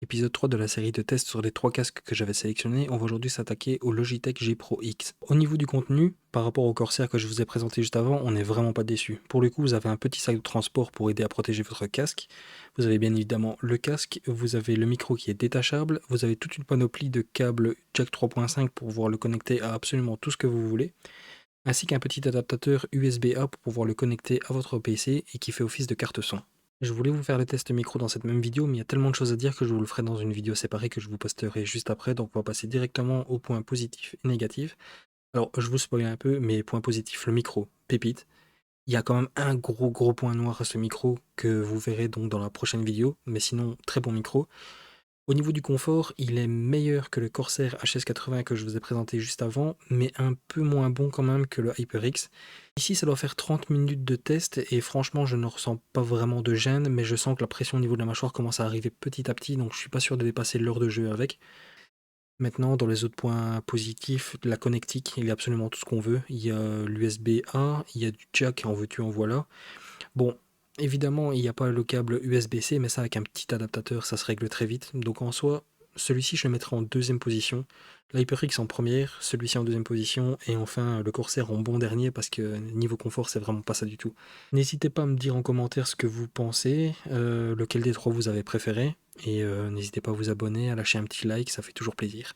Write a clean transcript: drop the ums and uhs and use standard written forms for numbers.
Épisode 3 de la série de tests sur les 3 casques que j'avais sélectionnés, on va aujourd'hui s'attaquer au Logitech G Pro X. Au niveau du contenu, par rapport au Corsair que je vous ai présenté juste avant, on n'est vraiment pas déçu. Pour le coup, vous avez un petit sac de transport pour aider à protéger votre casque. Vous avez bien évidemment le casque, vous avez le micro qui est détachable, vous avez toute une panoplie de câbles jack 3.5 pour pouvoir le connecter à absolument tout ce que vous voulez, ainsi qu'un petit adaptateur USB-A pour pouvoir le connecter à votre PC et qui fait office de carte son. Je voulais vous faire les tests micro dans cette même vidéo, mais il y a tellement de choses à dire que je vous le ferai dans une vidéo séparée que je vous posterai juste après, donc on va passer directement aux points positifs et négatifs. Alors, je vous spoil un peu, mais points positifs, le micro, pépite. Il y a quand même un gros point noir à ce micro que vous verrez donc dans la prochaine vidéo, mais sinon, très bon micro. Au niveau du confort, il est meilleur que le Corsair HS80 que je vous ai présenté juste avant, mais un peu moins bon quand même que le HyperX. Ici, ça doit faire 30 minutes de test et franchement, je ne ressens pas vraiment de gêne, mais je sens que la pression au niveau de la mâchoire commence à arriver petit à petit, donc je suis pas sûr de dépasser l'heure de jeu avec. Maintenant, dans les autres points positifs, la connectique, il y a absolument tout ce qu'on veut. Il y a l'USB-A, il y a du jack, en veux-tu, en voilà. Bon, évidemment, il n'y a pas le câble USB-C, mais ça, avec un petit adaptateur, ça se règle très vite. Donc en soi, celui-ci, je le mettrai en deuxième position. l'HyperX en première, celui-ci en deuxième position, et enfin le Corsair en bon dernier, parce que niveau confort, c'est vraiment pas ça du tout. N'hésitez pas à me dire en commentaire ce que vous pensez, lequel des trois vous avez préféré, et n'hésitez pas à vous abonner, à lâcher un petit like, ça fait toujours plaisir.